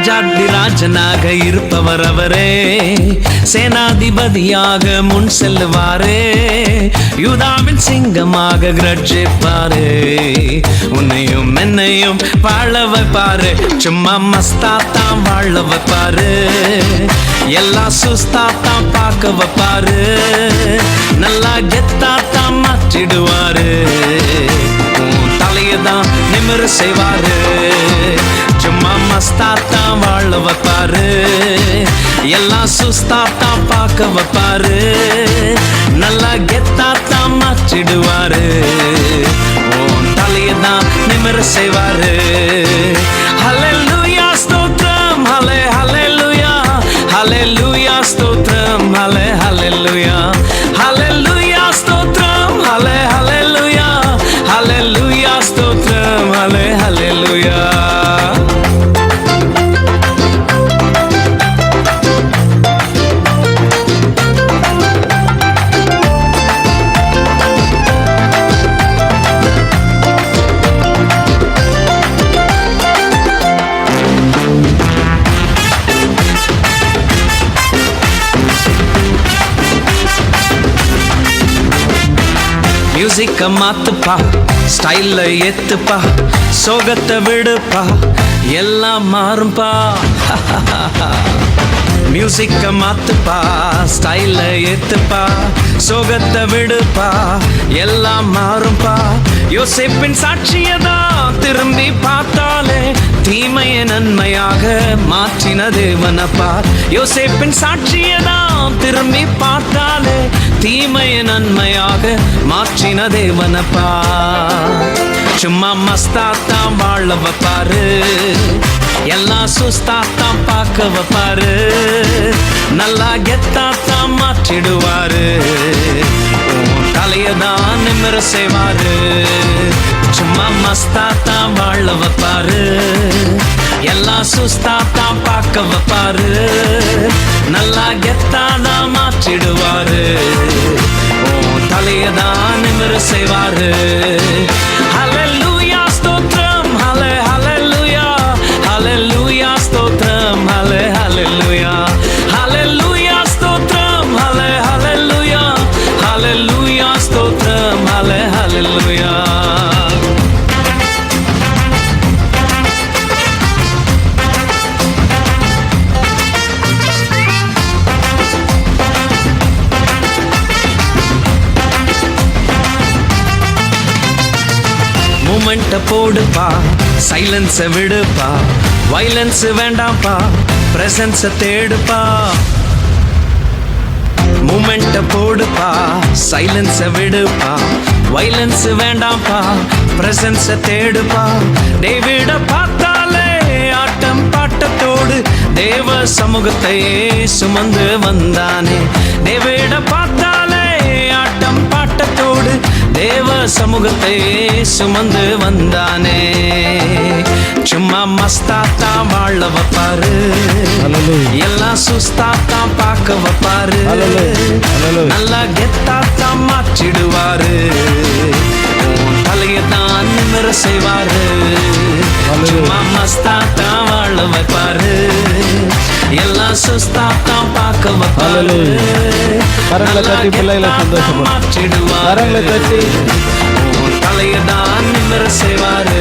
ராஜாதி ராஜனாக இருப்பவர் அவரே, சேனாதிபதியாக முன் செல்லுவாரே, யூதாவின் சிங்கமாக கிரட்சிப்பாரே, உன்னையும் என்னையும் வாழ வைப்பாரு, சும்மா மஸ்தாத்தான் வாழ வைப்பாரு, எல்லாம் சுஸ்தாத்தான் பார்க்க வைப்பாரு, நல்லா கெத்தாத்தான் மாற்றிடுவாரு, தலையதான் நிமிர செய்வாரு, சும்மா மஸ்தாத்தான் வாழ வைப்பாரு, எல்லாம் சுஸ்தாத்தான் பார்க்க வைப்பாரு, நல்லா கெத்தாத்தான் மாற்றிடுவாரு, தலையதான் நிமிர செய்வாரு. ஹல்லேலூயா ஸ்தோத்திரம், ஹல்லேலூயா, ஹல்லேலூயா ஸ்தோத்திரம், ஹல்லேலூயா, ஹல்லேலூயா ஸ்தோத்திரம், ஹல்லேலூயா, ஹல்லேலூயா ஸ்தோத்திரம், ஹல்லேலூயா. மியூசிக்க மாத்துப்பா, ஸ்டைல்ல ஏத்துப்பா, சோகத்தை விடுப்பா, எல்லாம் மாறும்பா. மியூசிக்க மாத்துப்பா, ஸ்டைல்ல ஏத்துப்பா, சோகத்தை விடுப்பா, எல்லாம் மாறும்பா. யோசேப்பின் சாட்சியதான் திரும்பி பார்த்தாலே தீமைய நன்மையாக மாற்றின தேவனப்பா. யோசேப்பின் சாட்சியதான் திரும்பி பார்த்தாலே தீமைய நன்மையாக மாற்றின தேவனப்பா. சும்மா மஸ்தாத்தான் வாழ வைப்பாரு, எல்லாம் சுஸ்தாத்தான் பார்க்க வைப்பாரு, நல்லா கெத்தாத்தான் மாற்றிடுவாரு, தலையதான் நிமிர செய்வாரு, சும்மா மஸ்தாத்தான் வாழ வைப்பாரு, எல்லாம் சுஸ்தாத்தான் பார்க்க வைப்பாரு, நல்லா கெத்தாதான் மாற்றிடுவாரு, தலையதான் நிமிர செய்வாரு. ஹல்லேலூயா ஸ்தோத்திரம், ஹல்லேலூயா, ஹல்லேலூயா ஸ்தோத்திரம், ஹல்லேலூயா, ஹல்லேலூயா ஸ்தோத்திரம், ஹல்லேலூயா, ஹல்லேலூயா ஸ்தோத்திரம், ஹல்லேலூயா. மூமெண்ட போடுப்பா, சைலன்ஸ விடுப்பா, வைலன்ஸ் வேண்டாம்ப்பா, பிரசன்ஸ தேடுப்பா. மூமெண்ட போடுப்பா, சைலன்ஸ விடுப்பா, வைலன்ஸ் வேண்டாம்ப்பா, பிரசன்ஸ தேடுப்பா. டேவிட பார்த்தாலே ஆட்டம் பாட்டத்தோடு தேவ சமூகத்தையே சுமந்து வந்தானே. டேவிட பார்த்தாலே ஆட்டம் பாட்டத்தோடு தேவ சமூகத்தையே சுமந்து வந்தானே. சும்மா மஸ்தாத்தான் வாழ வைப்பாரு, எல்லாம் சுஸ்தாத்தான் பார்க்க வைப்பாரு, நல்லா கெத்தாத்தான் மாற்றிடுவாரு, தலையத்தான் நிமிர செய்வாரு. சும்மா மஸ்தாத்தான் வாழ வைப்பாரு, எல்லாம் சுஸ்தாத்தான் பார்க்க வைப்பாரு, மாற்றிடுவாரு, தலையதான் நிமிர செய்வாரு.